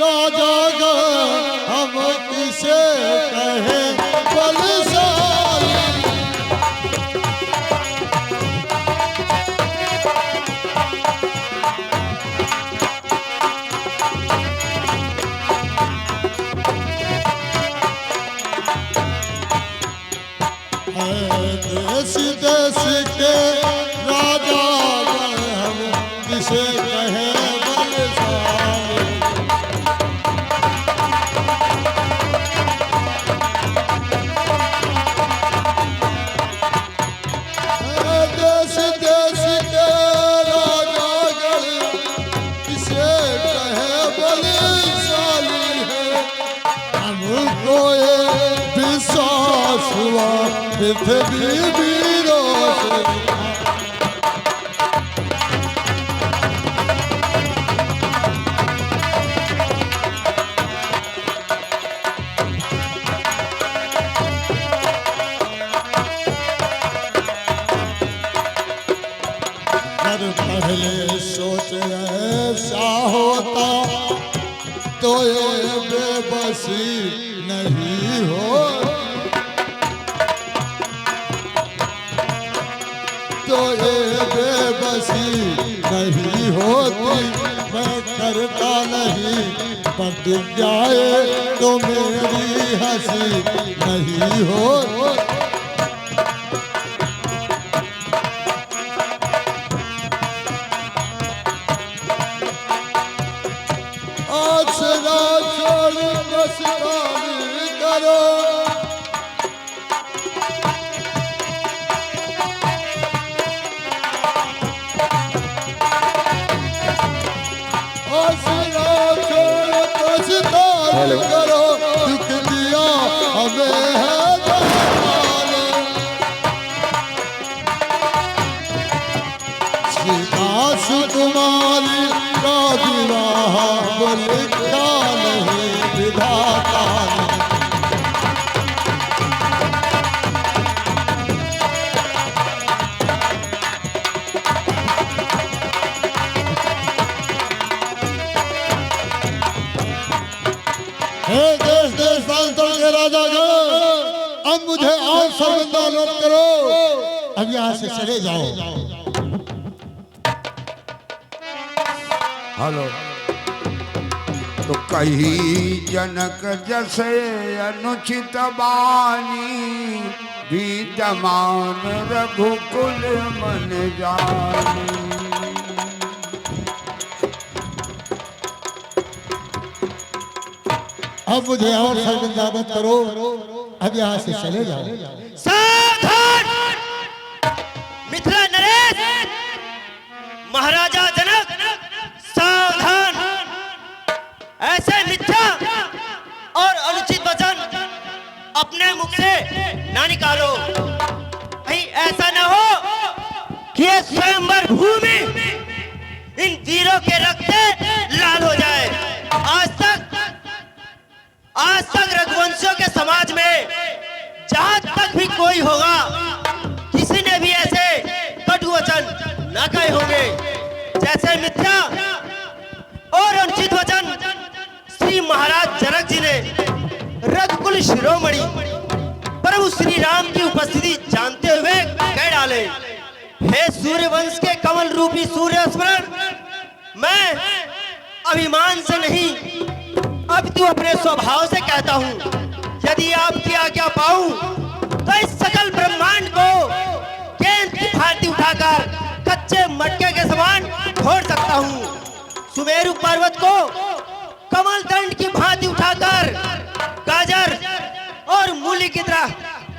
राजा गा हम किसे कहें बलशाली। देश देश के राजा हम किसे कहें बलशाली। देश देश के राजा किसे कहें बलशाली है। हमको ये विश्वास हुआ पृथ्वी वीरों से। पहले सोच ऐसा होता तो ये बेबसी नहीं हो, तो ये बेबसी नहीं होती। मैं करता नहीं प्रतिज्ञाए तो मेरी हंसी नहीं हो। आसरा छोड़ मस्तानी करो, आसरा छोड़ मस्तानी करो। दुख दिया हमें है जमाने, सीता सुकुमारी का विवाह लिखा नहीं विधाता ने। हे देश देश प्रांतों के राजा गण, अब मुझे और शर्मिंदा मत करो, अब यहाँ से चले जाओ। हेलो तो कही जनक जसे अनुचित बानी, विद्यमान रघुकुल मन जानी। अब मुझे और शर्मिंदा मत करो, अब यहाँ से चले जाओ। सावधान! मिथिला नरेश, महाराजा जनक, सावधान! ऐसे मिथ्या और अनुचित वचन अपने मुख से ना निकालो। कहीं ऐसा न हो कि ये स्वयंवर भूमि इन वीरों के रक्त से लाल हो जाए। आज तक रघुवंशियों के समाज में जहां तक भी कोई होगा, किसी ने भी ऐसे कटु वचन न कहे होंगे जैसे मिथ्या और अनुचित वचन श्री महाराज जनक जी ने रघुकुल शिरोमणि प्रभु श्री राम की उपस्थिति जानते हुए कह डाले। हे सूर्यवंश के कमल रूपी सूर्य स्मरण, मैं अभिमान से नहीं अब तू अपने स्वभाव से कहता हूँ, यदि आपकी आज्ञा पाऊं तो इस सकल ब्रह्मांड को गेंद की भांति उठाकर कच्चे मटके के समान फोड़ सकता हूँ। सुमेरु पर्वत को कमल दंड की भांति उठाकर गाजर और मूली की तरह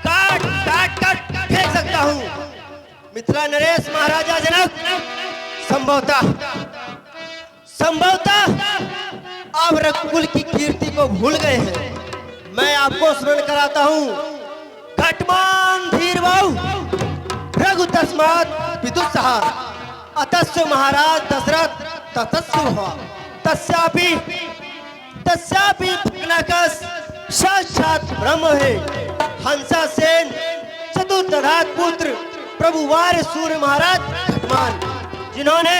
काट काट कर फेंक सकता हूँ। मिथिला नरेश महाराजा जनक, संभवतः आप रघुकुल की कीर्ति को भूल गए हैं। मैं आपको स्मरण कराता हूँ, घटमान धीर बहु रघु तस्मात् विदुषः, अतस्व महाराज दशरथ ततस्व हुआ। तस्यापि भग्नाकस साक्षात ब्रह्म है। हंसा सेन चतुर्दधात पुत्र प्रभु वार सूर्य महाराज घटमान, जिन्होंने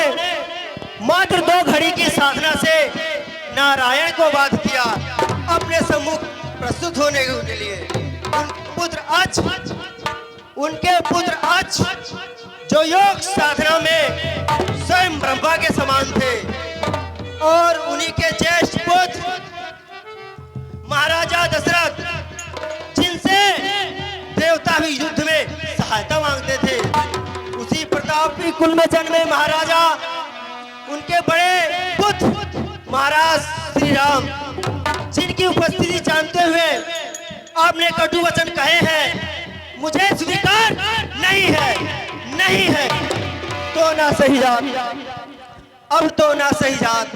मात्र 2 घड़ी की साधना से नारायण को बाध किया अपने सम्मुख प्रस्तुत होने के लिए। उनके पुत्र अक्ष जो योग साधना में स्वयं ब्रह्मा के समान थे और उन्हीं के ज्येष्ठ पुत्र महाराजा दशरथ, जिनसे देवता भी युद्ध में सहायता मांगते थे, उसी प्रतापी कुल में जन्मे महाराजा, उनके बड़े पुत्र महाराज श्री राम, जिनकी उपस्थिति जानते हुए आपने कटु वचन कहे हैं, मुझे स्वीकार नहीं है तो ना सही जात, अब तो ना सही जात।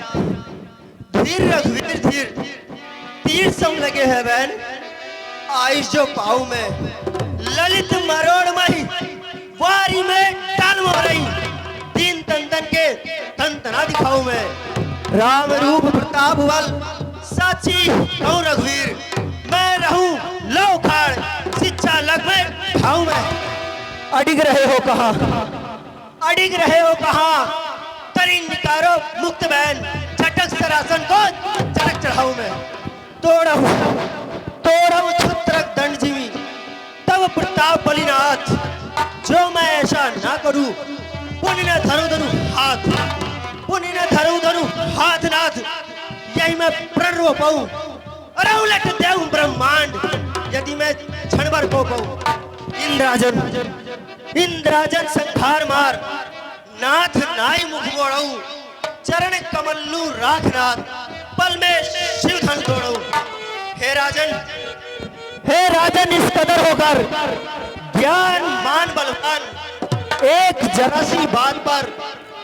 धीर रघुवीर धीर, तीर सम लगे हैं बहन, आयुष जो पाऊ में, ललित मरोड़ मही, वारी में टाल रही, तीन तन के तना दिखाऊं मैं, राम रूप प्रताप बल साची कहूं रघुवीर, मैं रहूं लो खाड़, शिक्षा लग में खाऊं मैं। अडिग रहे हो कहा तरी निकारो मुक्त बहन, झटक सरासन को झटक चढ़ाऊं मैं, तोड़ू छत्रक दंड जीवी तब प्रताप बलिनाथ, जो मैं ऐसा ना करूं पुण्य न धरू धरू हाथ नाथ, यही मैं प्रण रो पाऊं, अरे उलट देऊं ब्रह्मांड, यदि मैं क्षण भर को पाऊं। इंद्राजन संखार मार, नाथ नाई मुख मोड़ऊ, चरण कमल्लू राखनाथ, पल में शिव धन तोड़ऊ। हे राजन इस कदर होकर ज्ञान मान बलवान, एक जरा सी बात पर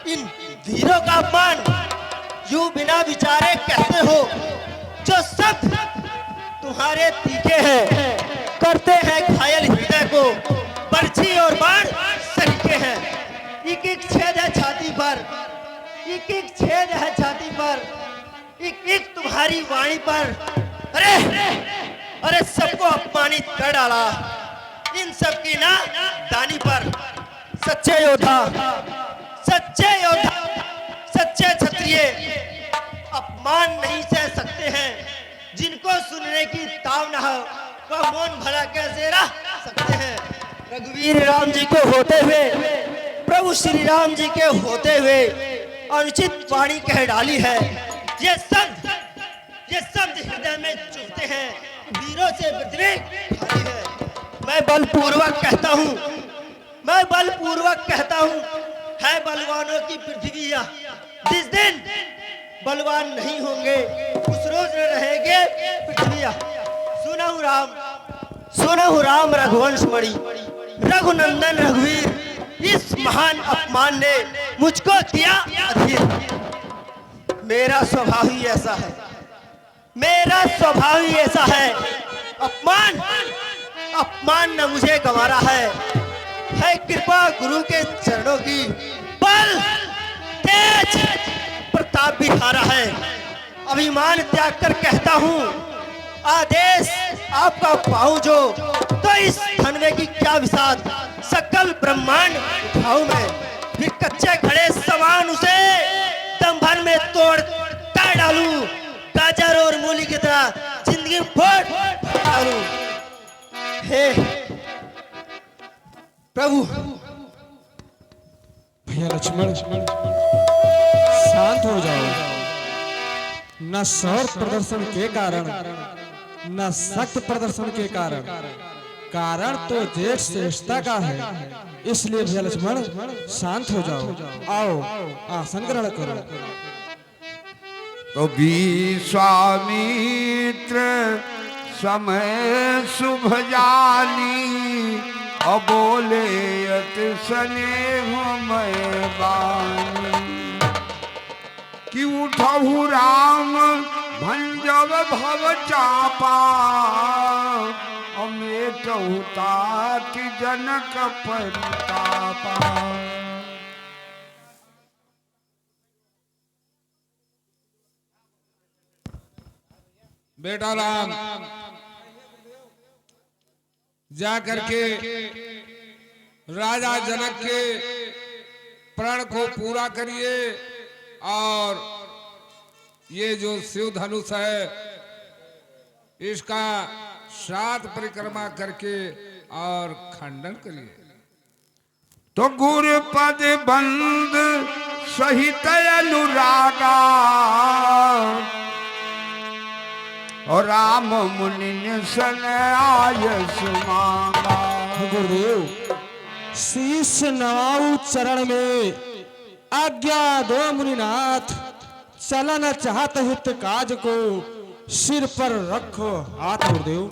इन वीरों का अपमान, यूं बिना विचारे कहते हो, जो सब तुम्हारे तीखे हैं, करते हैं घायल हृदय को, बर्छी और बाण सरीखे हैं, एक एक छेद है छाती पर, एक एक छेद है छाती पर, एक एक तुम्हारी वाणी पर, अरे सबको अपमानित कर डाला, इन सब की ना दानी पर। सच्चे योद्धा सच्चे क्षत्रिय अपमान नहीं सह सकते हैं, जिनको सुनने की ताव न हो वह मौन भला कैसे रह सकते हैं। रघुवीर राम जी को होते हुए, प्रभु श्री राम जी के होते हुए अनुचित वाणी कह डाली है, ये शब्द हृदय में चुभते हैं, वीरों से पृथ्वी खाली है। मैं बलपूर्वक कहता हूँ, है बलवानों की पृथ्वी, जिस दिन बलवान नहीं होंगे उस रोज न रहेंगे पृथ्वी। सुनहु राम रघुवंश मणि, रघुनंदन रघुवीर, इस महान अपमान ने मुझको दिया अधीर। मेरा स्वभाव ही ऐसा है, अपमान न मुझे गंवारा है कृपा गुरु के चरणों की, बल तेज प्रताप भी हारा है। अभिमान त्याग कर कहता हूँ, आदेश आपका पाऊं जो, तो इस धनवे की क्या विसात, सकल ब्रह्मांड उठाऊं मैं, फिर कच्चे घड़े समान उसे दम भर में तोड़ डालूं, गाजर और मूली की तरह जिंदगी फोड़ डालूं। हे प्रभु। भैया लक्ष्मण शांत हो जाओ, न शौर्य प्रदर्शन के कारण, न शक्ति प्रदर्शन के कारण तो जेठ श्रेष्ठता का है, इसलिए भैया लक्ष्मण शांत हो जाओ, आओ आसन ग्रहण करो। तो विश्वामित्र समय शुभ जानी, अबोले अति स्नेह मय बानी, कि उठहु राम भंजव भव चापा, अमेटहु तात जनक परितापा। बेटा राम, जा करके राजा जनक के प्रण को पूरा करिए और ये जो शिव धनुष है इसका 7 परिक्रमा करके और खंडन करिए। तो गुरुपद बंद सहित अनुरागा और राम मुनि सन आयस मांगा। गुरुदेव शीश नवाऊ चरण में आज्ञा दो मुनिनाथ, चलन चाहत हित काज को सिर पर रखो हाथ। गुरुदेव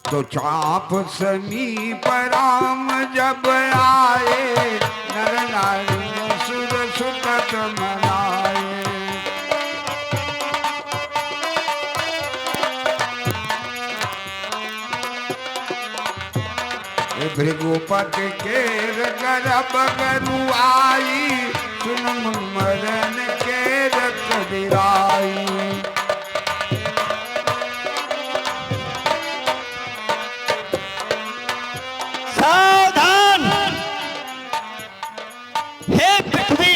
तो चाप समीप राम जब आए, नर नारी सुर सुतत मनाए। भृगुपत के गर्भ गरु आई, सुन मरण के रख दिराई। सावधान हे पृथ्वी,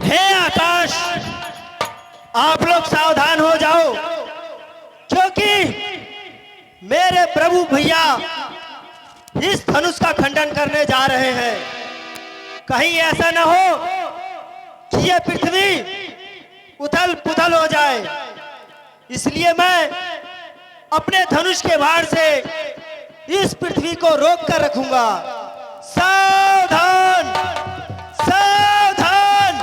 हे आकाश, आप लोग सावधान हो जाओ, क्योंकि मेरे प्रभु भैया इस धनुष का खंडन करने जा रहे हैं। कहीं ऐसा ना हो कि यह पृथ्वी उथल पुथल हो जाए, इसलिए मैं अपने धनुष के भार से इस पृथ्वी को रोक कर रखूंगा। सावधान सावधान।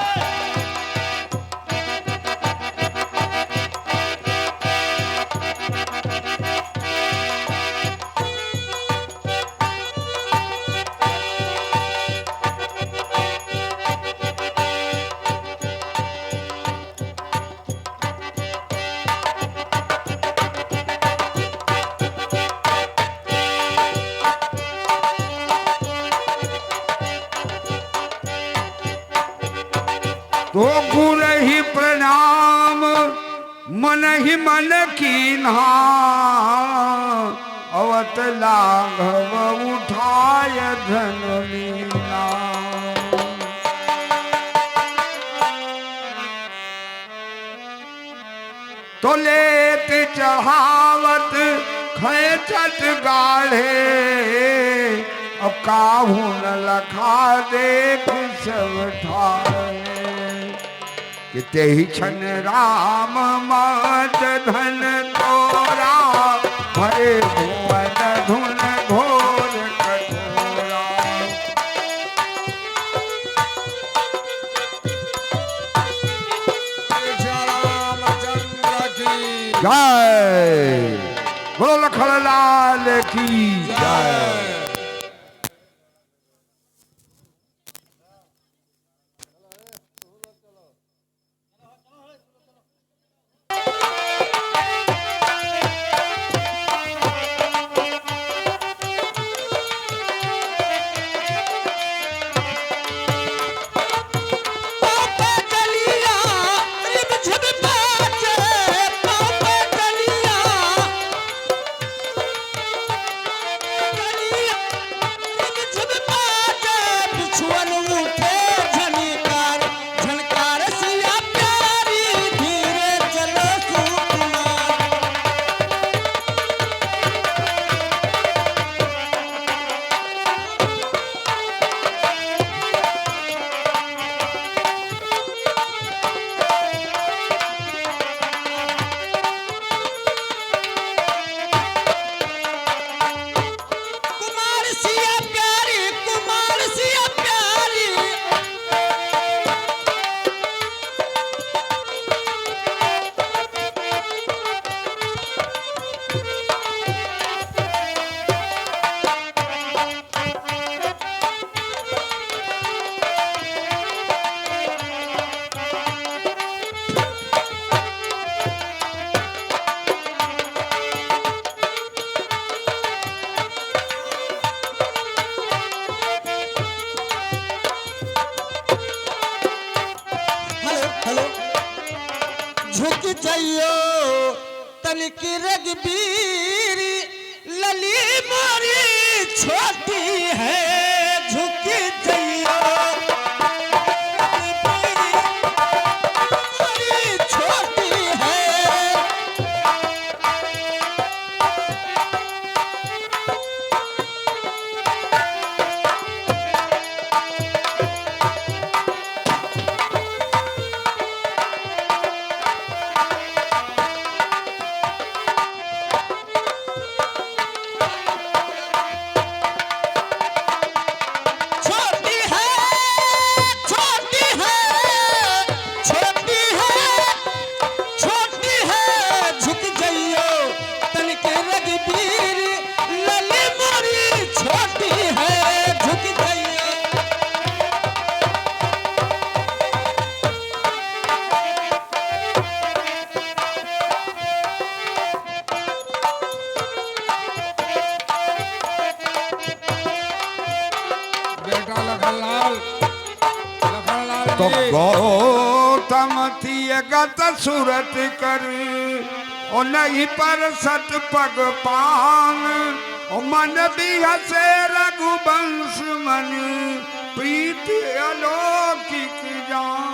तो गुर ही प्रणाम मन ही मन कीन्हा, अवत लाघव उठाय धन लीना। तो लेत चढ़ावत खेचत गाढ़े, अब काहू न लखा देख सब ठाए। किते ही छन राम मत धन तोरा, भरे भुवन धुन घोर कठोरा। रामचंद्र की जय बोलो लखन लाल की जय। गलिया जाइयो तनिक रघबीर लली मोरी छोटी है झुक जाइयो मोरी छोटी है बेटा लखनलाल तो गौतम थी गत सूरत कर ओ नहीं पर सत पग पान ओ मन भी हसे रघुवंश मन प्रीत अलौकिक जान